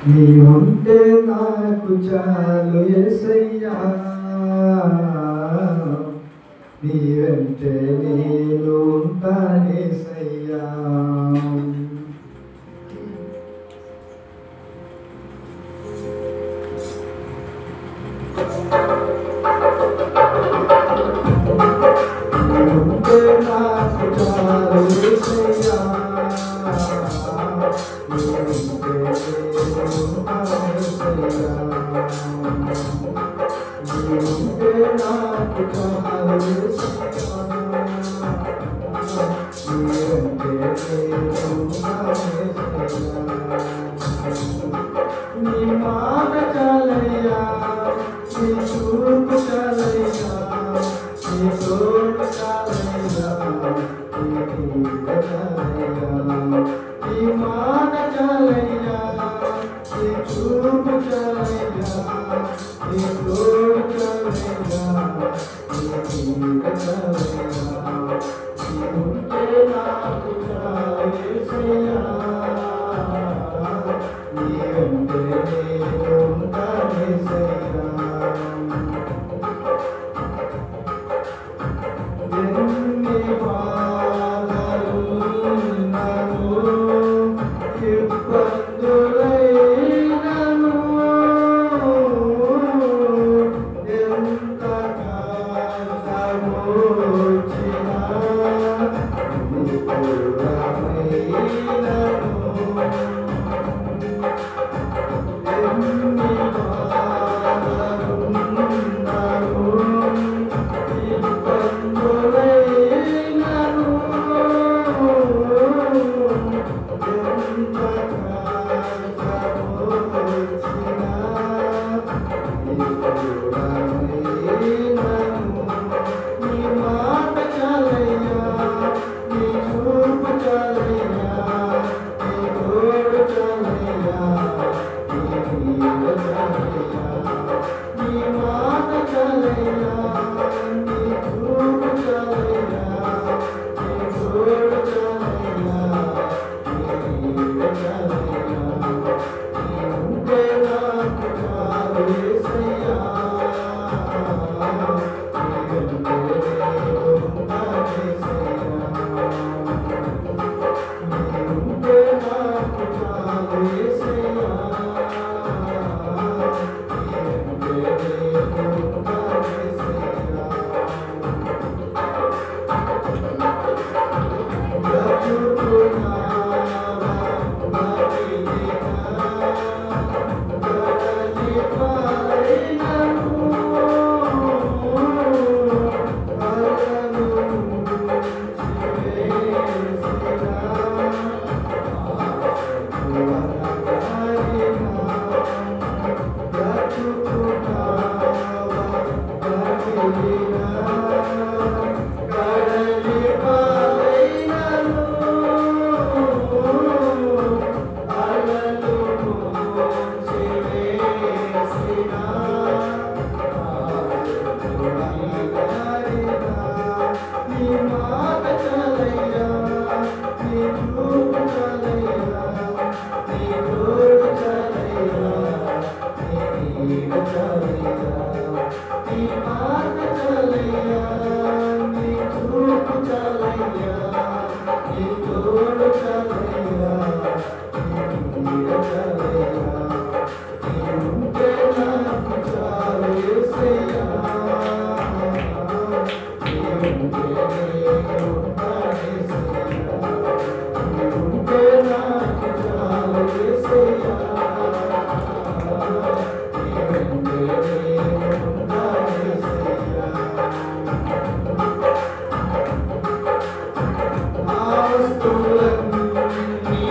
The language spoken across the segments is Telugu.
నీ ఉంటే నాకు చాలు యేసయ్యా, నీ వెంటే నేను ఉంటానేసయ్యా. ఉంటే నాకు చాలు యేసయ్యా, నీ వెంటే నేను ఉంటానేసయ్యా. నీ ఉంటే నాకు చాలు యేసయ్యా, నీ వెంటే నేను ఉంటానేసయ్యా. నీ మాట చాలయ్యా, నీ చూపు చాలయ్యా, నీ తోడు చాలయ్యా, నీ నీడ చాలయ్యా. నీ మాట చాలయ్యా, నీ చూపు చాలయ్యా, నీ తోడు చాలయ్యా, నీ నీడ చాలయ్యా. నీ ఉంటే నాకు చాలు యేసయ్యా, నీ వెంటే నేను ఉంటానేసయ్యా. ఎన్ని బాధలున్నను, ఇబ్బందులైనను, ఎంత కష్టమొచ్చినా నిపుణమైనను. ఎన్ని బాధలున్నను, ఇబ్బందులైనను, ఎంత కష్టమొచ్చినా నిపుణమైనను. నీ మాట చాలయ్యా, నీ చూపు చాలయ్యా, నీ తోడు చాలయ్యా, నీ నీడ చాలయ్యా. నీ మాట చాలయ్యా, నీ చూపు చాలయ్యా, నీ తోడు చాలయ్యా, నీ నీడ చాలయ్యా. నీ ఉంటే నాకు చాలు యేసయ్యా, నీ వెంటే నేను ఉంటానేసయ్యా. నీ ఉంటే నాకు చాలు యేసయ్యా, నీ వెంటే నేను ఉంటానేసయ్యా. బ్రతుకున్నావా బ్రతికినా, కడలి పాలైనను, కలను ముంచివేసినా, ఆశకు అనగారినా. బ్రతుకున్నావా బ్రతికినా, కడలి పాలైనను, అలలు ముంచివేసినా, ఆశకు అనగారినా. నీ మాట చాలయ్యా, నీ చూపు చాలయ్యా, నీ తోడు చాలయ్యా, నీ నీడ చాలయ్యా. నీ మాట చాలయ్యా, నీ చూపు చాలయ్యా, నీ తోడు చాలయ్యా, నీ నీడ చాలయ్యా. నీ ఉంటే నాకు చాలు యేసయ్యా, నీ వెంటే నేను ఉంటానేసయ్యా. నీ ఉంటే నాకు చాలు యేసయ్యా, నీ వెంటే నేను ఉంటానేసయ్యా. ఆస్తులన్నీ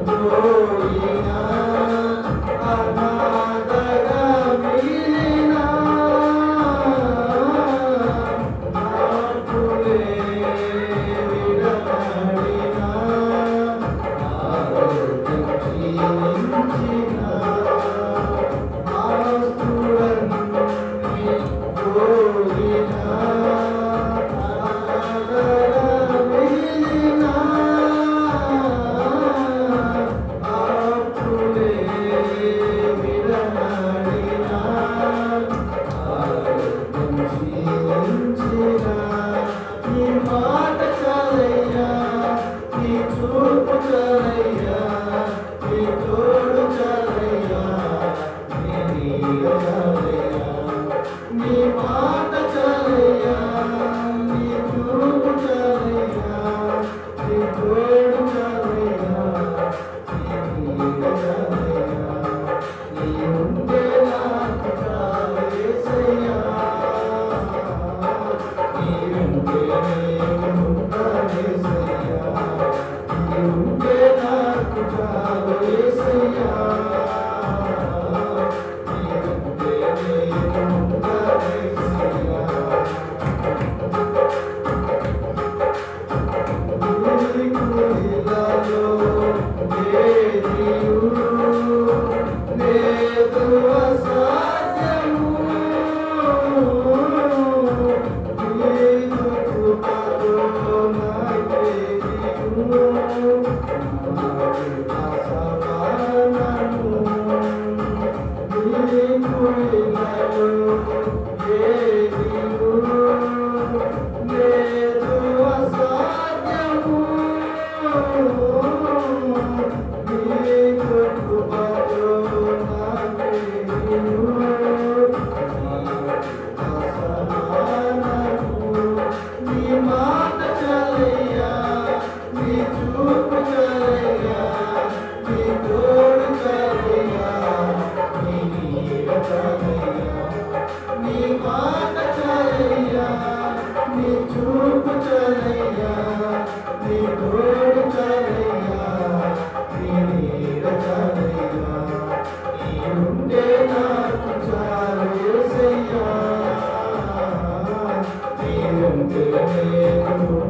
పోయినా, అనాథగా మిగిలినా, ఆకులే విడనాడినా, ఆరోగ్యం క్షీణించినా, ఆస్తులన్నీ పోయినా, అనాథగా మిగిలినా, ఆకులే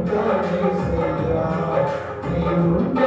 ఉంటానేసయ్యా నీ ఉంటే